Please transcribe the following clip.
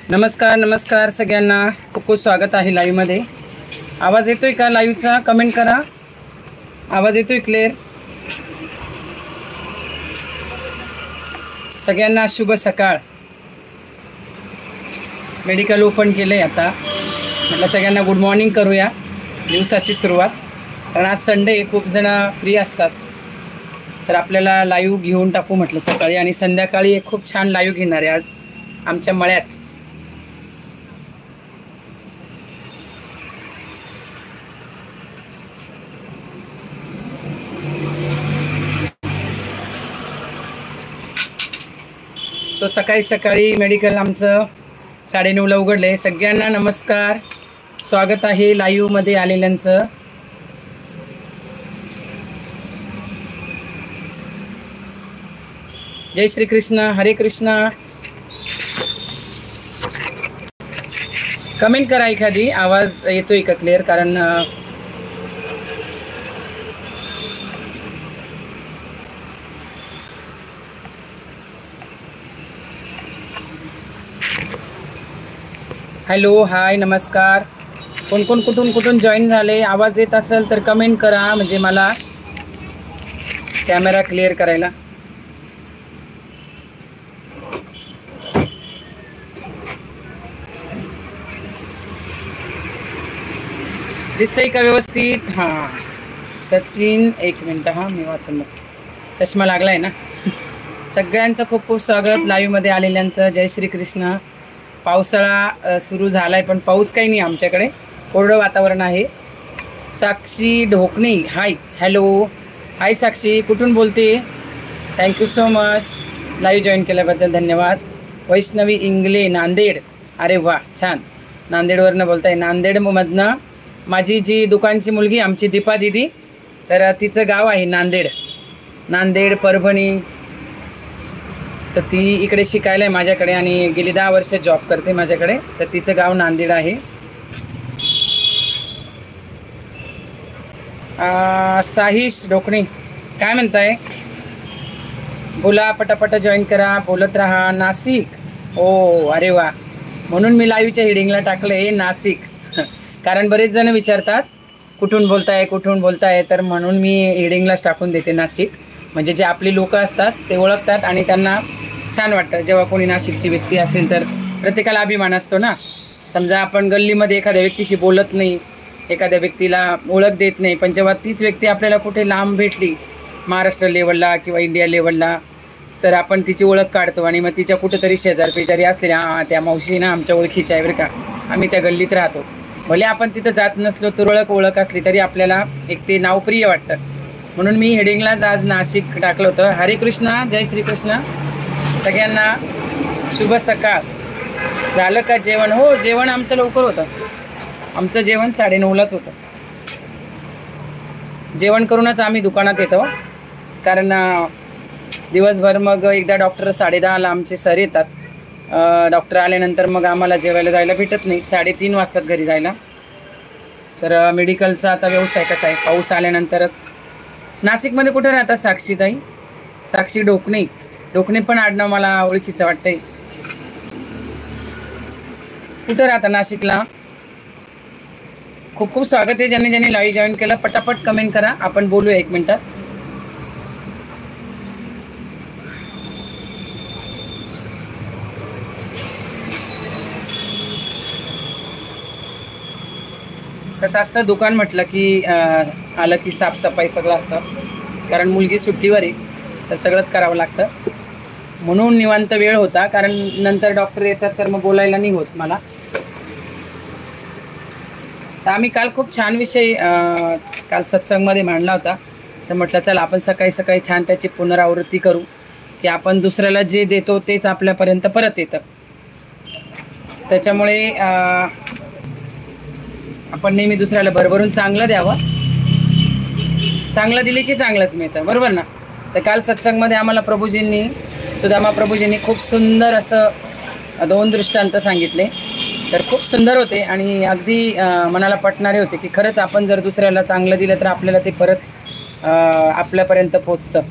नमस्कार नमस्कार सगळ्यांना, खूप खूप स्वागत आहे लाईव्हमध्ये। आवाज येतोय का लाईव्हचा? कमेंट करा, आवाज येतोय क्लिअर? सगळ्यांना शुभ सकाळ। मेडिकल ओपन केलंय आता, म्हटलं सगळ्यांना गुड मॉर्निंग करूया, दिवसाची सुरुवात। कारण आज संडे, खूप जण फ्री असतात, तर आपल्याला लाईव्ह घेऊन टाकू म्हटलं सकाळी। आणि संध्याकाळी एक खूप छान लाईव्ह घेणार आहे आज आमच्या मळ्यात। सो सकाळी सकाळी मेडिकल आमचं 9:30ला उघडले। सगळ्यांना नमस्कार, स्वागत आहे लाईव्हमध्ये आलेल्यांचं। जय श्री कृष्ण, हरे कृष्ण। कमेंट करा एखादी, आवाज येतोय का क्लिअर? कारण हॅलो, हाय, नमस्कार। कोण कोण कुठून जॉईन झाले, आवाज येत असेल तर कमेंट करा, म्हणजे मला कॅमेरा क्लिअर करायला। दिसतंय का व्यवस्थित? हां, सचिन, एक मिनटं, हां मी वाचून बघ, चष्मा लागलाय ना। सगळ्यांचं खूप खूप स्वागत लाईव्हमध्ये आलेल्यांचं। जय श्री कृष्ण। पावसाळा सुरू झालाय, पण पाऊस काही नाही आमच्याकडे, कोरडं वातावरण आहे। साक्षी ढोकणे, हाय, हॅलो, हाय साक्षी, कुठून बोलते? Thank you so much, live join केल्याबद्दल धन्यवाद। वैष्णवी इंगले, नांदेड, अरे वा, छान, नांदेडवरनं बोलताय। नांदेडमधनं माझी जी दुकानची मुलगी आमची दीपा दिदी, तर तिचं गाव आहे नांदेड, नांदेड परभणी। तर ती इकडे शिकायला आहे माझ्याकडे आणि गेली 10 वर्ष जॉब करते माझ्याकडे, तर तिचं गाव नांदेड आहे। साहिश ढोकणे, काय म्हणताय? बोला, पटापट जॉईन करा, बोलत राहा। नाशिक, ओ अरे वा, म्हणून मी लाईव्हच्या हेडिंगला टाकले नाशिक, कारण बरेच जण विचारतात कुठून बोलताय, तर म्हणून मी हेडिंगलाच टाकून देते नाशिक, म्हणजे जे आपली लोक असतात ते ओळखतात आणि त्यांना छान वाटतं जेव्हा कोणी नाशिकची व्यक्ती असेल, तर प्रत्येकाला अभिमान असतो ना। समजा आपण गल्लीमध्ये एखाद्या व्यक्तीशी बोलत नाही, एखाद्या व्यक्तीला ओळख देत नाही, पण जेव्हा तीच व्यक्ती आपल्याला कुठे लांब भेटली, महाराष्ट्र लेवलला किंवा इंडिया लेवलला, तर आपण तिची ओळख काढतो आणि मग तिच्या कुठेतरी शेजार पेजारी असलेल्या, हां त्या मावशी ना आमच्या ओळखीच्या आहे बरं का, आम्ही त्या गल्लीत राहतो, भले आपण तिथं जात नसलो तर ओळख असली तरी आपल्याला एक ते नाव प्रिय वाटतं। म्हणून मी हेडिंगलाच आज नाशिक टाकलं होतं। हरे कृष्ण, जय श्रीकृष्ण, सगळ्यांना शुभ सकाळ। झालं का जेवण? हो, जेवण आमचं लवकर होतं, आमचं जेवण 9:30लाच होतं। जेवण करूनच आम्ही दुकानात येतो, कारण दिवसभर मग एकदा डॉक्टर 10:30ला आमचे सर येतात, डॉक्टर आल्यानंतर मग आम्हाला जेवायला जायला भेटत नाही, 3:30 वाजतात घरी जायला। तर मेडिकलचा आता व्यवसाय कसा आहे, पाऊस आल्यानंतरच। नाशिकमध्ये कुठे राहतात साक्षीताई? साक्षी ढोकणे, ढोकणे पण आडनाव मला ओळखीचं वाटतंय। कुठं राहता नाशिकला? खूप खूप स्वागत आहे ज्यांनी ज्यांनी लाईव्ह जॉईन केलं, पटापट कमेंट करा, आपण बोलूया 1 मिनिटात। कसं असतं, दुकान म्हटलं की आलं की साफसफाई सगळं असतं, कारण मुलगी सुट्टीवर आहे, तर सगळंच करावं लागतं, म्हणून निवांत वेळ होता, कारण नंतर डॉक्टर येतात तर मग बोलायला नाही होत मला। तर आम्ही काल खूप छान विषय काल सत्संगमध्ये मांडला होता, तर म्हटलं चला आपण सकाळी सकाळी छान त्याची पुनरावृत्ती करू, की आपण दुसऱ्याला जे देतो तेच आपल्यापर्यंत परत येतं। त्याच्यामुळे आपण नेहमी दुसऱ्याला भरभरून चांगलं द्यावं, चांगलं दिले की चांगलंच मिळतं, बरोबर ना? तर काल सत्संगमध्ये आम्हाला प्रभूजींनी, सुदामा प्रभूजींनी खूप सुंदर असं 2 दृष्टांत सांगितले, तर खूप सुंदर होते आणि अगदी मनाला पटणारे होते, की खरंच आपण जर दुसऱ्याला चांगलं दिलं तर आपल्याला ते परत आपल्यापर्यंत पोचतं।